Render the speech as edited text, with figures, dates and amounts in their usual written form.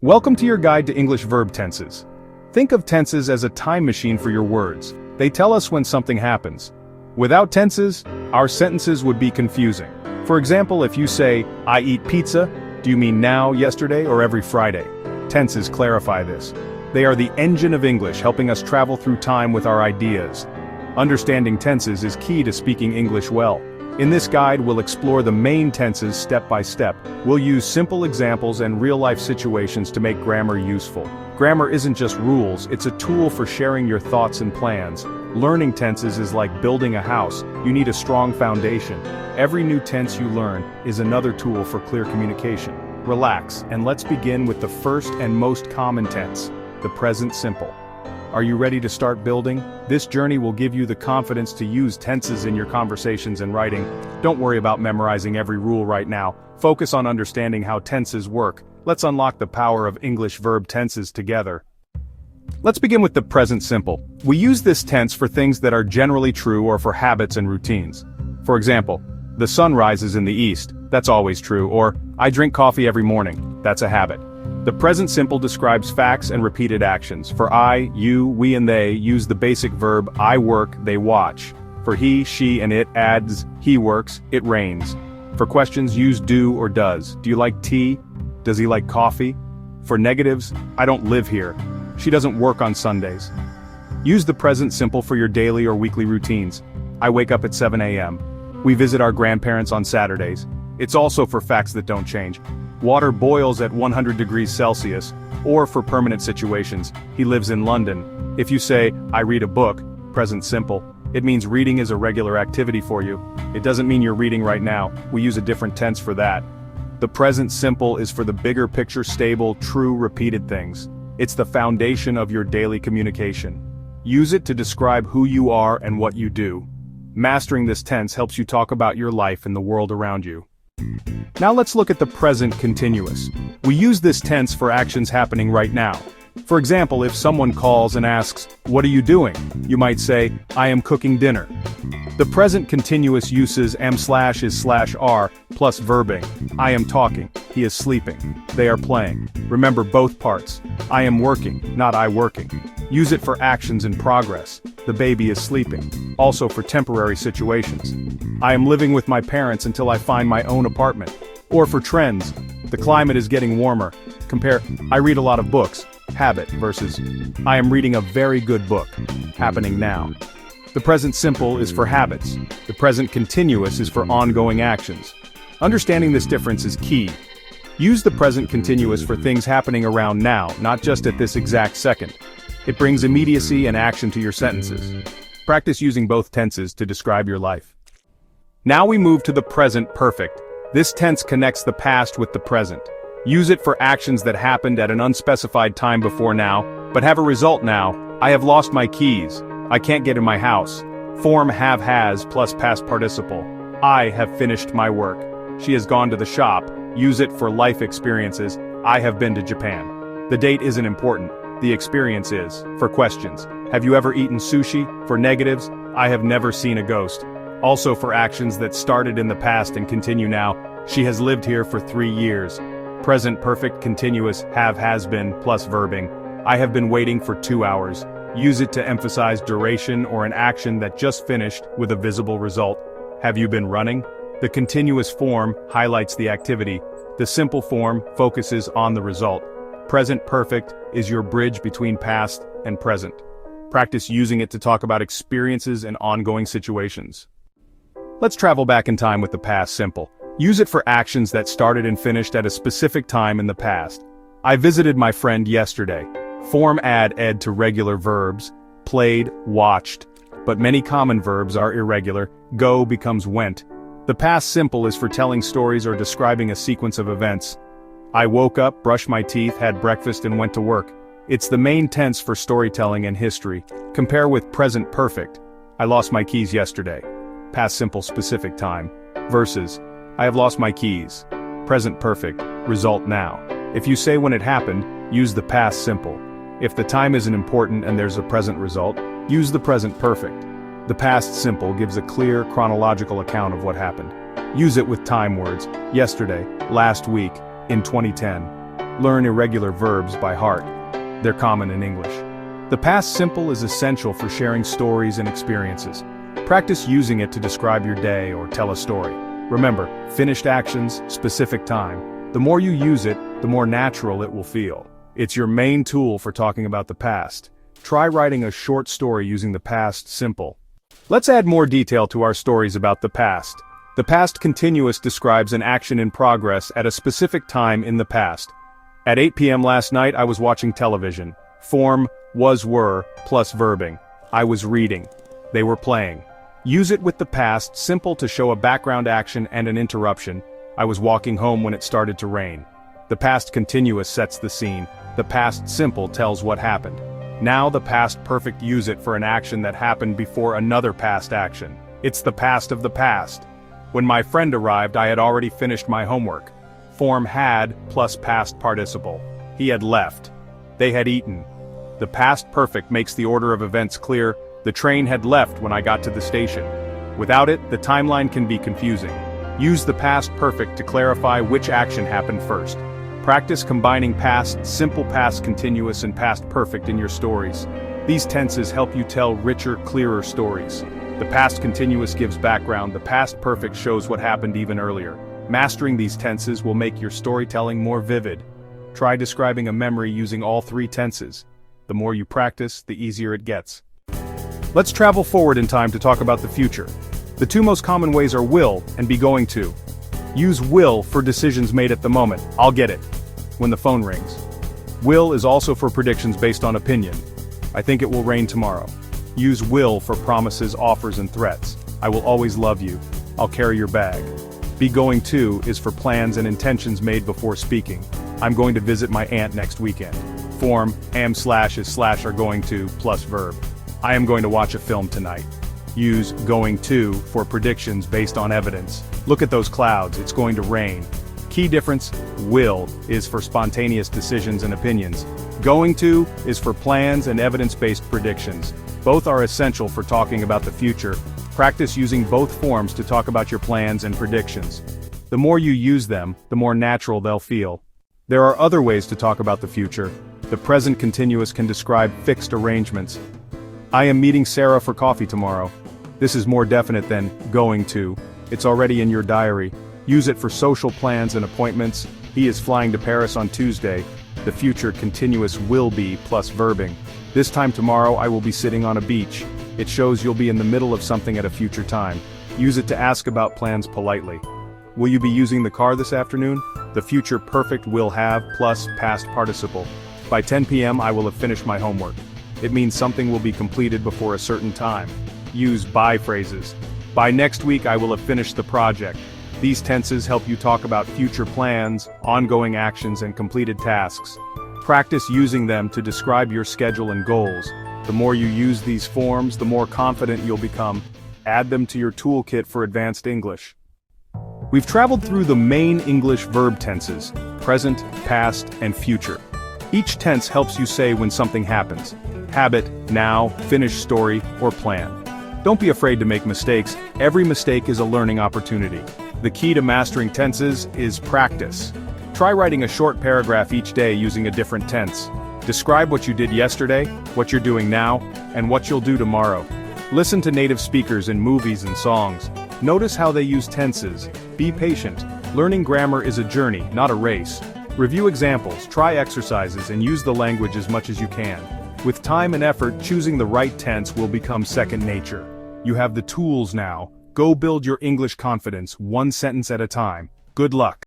Welcome to your guide to English verb tenses. Think of tenses as a time machine for your words. They tell us when something happens. Without tenses, our sentences would be confusing. For example, if you say, I eat pizza, do you mean now, yesterday, or every Friday? Tenses clarify this. They are the engine of English, helping us travel through time with our ideas. Understanding tenses is key to speaking English well. In this guide, we'll explore the main tenses step by step. We'll use simple examples and real-life situations to make grammar useful. Grammar isn't just rules, it's a tool for sharing your thoughts and plans. Learning tenses is like building a house. You need a strong foundation. Every new tense you learn is another tool for clear communication. Relax, and let's begin with the first and most common tense, the present simple. Are you ready to start building? This journey will give you the confidence to use tenses in your conversations and writing. Don't worry about memorizing every rule right now. Focus on understanding how tenses work. Let's unlock the power of English verb tenses together. Let's begin with the present simple. We use this tense for things that are generally true or for habits and routines. For example, the sun rises in the east. That's always true. Or, I drink coffee every morning. That's a habit. The present simple describes facts and repeated actions. For I, you, we and they use the basic verb I work, they watch. For he, she and it adds he works, it rains. For questions use do or does. Do you like tea? Does he like coffee? For negatives, I don't live here. She doesn't work on Sundays. Use the present simple for your daily or weekly routines. I wake up at 7 a.m. We visit our grandparents on Saturdays. It's also for facts that don't change. Water boils at 100 degrees Celsius, or for permanent situations, he lives in London. If you say, I read a book, present simple, it means reading is a regular activity for you. It doesn't mean you're reading right now. We use a different tense for that. The present simple is for the bigger picture stable, true, repeated things. It's the foundation of your daily communication. Use it to describe who you are and what you do. Mastering this tense helps you talk about your life and the world around you. Now let's look at the present continuous. We use this tense for actions happening right now. For example, if someone calls and asks, what are you doing? You might say, I am cooking dinner. The present continuous uses am/is/are plus verbing. I am talking, he is sleeping, they are playing. Remember both parts. I am working, not I working. Use it for actions in progress. The baby is sleeping. Also for temporary situations. I am living with my parents until I find my own apartment. Or for trends. The climate is getting warmer. Compare, I read a lot of books, habit, versus, I am reading a very good book, happening now. The present simple is for habits. The present continuous is for ongoing actions. Understanding this difference is key. Use the present continuous for things happening around now, not just at this exact second. It brings immediacy and action to your sentences. Practice using both tenses to describe your life. Now we move to the present perfect. This tense connects the past with the present. Use it for actions that happened at an unspecified time before now, but have a result now. I have lost my keys. I can't get in my house. Form have/has plus past participle. I have finished my work. She has gone to the shop. Use it for life experiences. I have been to Japan. The date isn't important. The experience is. For questions, have you ever eaten sushi? For negatives, I have never seen a ghost. Also for actions that started in the past and continue now, she has lived here for 3 years. Present perfect continuous have/has been plus verbing. I have been waiting for 2 hours. Use it to emphasize duration or an action that just finished with a visible result. Have you been running? The continuous form highlights the activity. The simple form focuses on the result. Present perfect is your bridge between past and present. Practice using it to talk about experiences and ongoing situations. Let's travel back in time with the past simple. Use it for actions that started and finished at a specific time in the past. I visited my friend yesterday. Form add to regular verbs, played, watched. But many common verbs are irregular. Go becomes went. The past simple is for telling stories or describing a sequence of events. I woke up, brushed my teeth, had breakfast and went to work. It's the main tense for storytelling and history. Compare with present perfect. I lost my keys yesterday. Past simple specific time. Versus, I have lost my keys. Present perfect, result now. If you say when it happened, use the past simple. If the time isn't important and there's a present result, use the present perfect. The past simple gives a clear, chronological account of what happened. Use it with time words, yesterday, last week, in 2010. learn irregular verbs by heart. They're common in English. The past simple is essential for sharing stories and experiences. Practice using it to describe your day or tell a story. Remember, finished actions, specific time. The more you use it, the more natural it will feel. It's your main tool for talking about the past. Try writing a short story using the past simple. Let's add more detail to our stories about the past. The past continuous describes an action in progress at a specific time in the past. At 8 p.m. last night I was watching television. Form, was, were, plus verbing. I was reading. They were playing. Use it with the past simple to show a background action and an interruption. I was walking home when it started to rain. The past continuous sets the scene. The past simple tells what happened. Now the past perfect use it for an action that happened before another past action. It's the past of the past. When my friend arrived I had already finished my homework. Form had plus past participle. He had left. They had eaten. The past perfect makes the order of events clear. The train had left when I got to the station. Without it, the timeline can be confusing. Use the past perfect to clarify which action happened first. Practice combining past, simple past continuous and past perfect in your stories. These tenses help you tell richer, clearer stories. The past continuous gives background, the past perfect shows what happened even earlier. Mastering these tenses will make your storytelling more vivid. Try describing a memory using all three tenses. The more you practice, the easier it gets. Let's travel forward in time to talk about the future. The two most common ways are will and be going to. Use will for decisions made at the moment. I'll get it. When the phone rings. Will is also for predictions based on opinion. I think it will rain tomorrow. Use will for promises, offers, and threats. I will always love you. I'll carry your bag. Be going to is for plans and intentions made before speaking. I'm going to visit my aunt next weekend. Form, am slash is slash are going to plus verb. I am going to watch a film tonight. Use going to for predictions based on evidence. Look at those clouds, it's going to rain. Key difference, will is for spontaneous decisions and opinions. Going to is for plans and evidence-based predictions. Both are essential for talking about the future. Practice using both forms to talk about your plans and predictions. The more you use them, the more natural they'll feel. There are other ways to talk about the future. The present continuous can describe fixed arrangements. I am meeting Sarah for coffee tomorrow. This is more definite than going to. It's already in your diary. Use it for social plans and appointments. He is flying to Paris on Tuesday. The future continuous will be plus verbing. This time tomorrow I will be sitting on a beach. It shows you'll be in the middle of something at a future time. Use it to ask about plans politely. Will you be using the car this afternoon? The future perfect will have plus past participle. By 10 p.m. I will have finished my homework. It means something will be completed before a certain time. Use by phrases. By next week I will have finished the project. These tenses help you talk about future plans, ongoing actions, and completed tasks. Practice using them to describe your schedule and goals. The more you use these forms, the more confident you'll become. Add them to your toolkit for advanced English. We've traveled through the main English verb tenses: present, past, and future. Each tense helps you say when something happens: habit, now, finish story, or plan. Don't be afraid to make mistakes. Every mistake is a learning opportunity. The key to mastering tenses is practice. Try writing a short paragraph each day using a different tense. Describe what you did yesterday, what you're doing now, and what you'll do tomorrow. Listen to native speakers in movies and songs. Notice how they use tenses. Be patient. Learning grammar is a journey, not a race. Review examples, try exercises, and use the language as much as you can. With time and effort, choosing the right tense will become second nature. You have the tools now. Go build your English confidence, one sentence at a time. Good luck.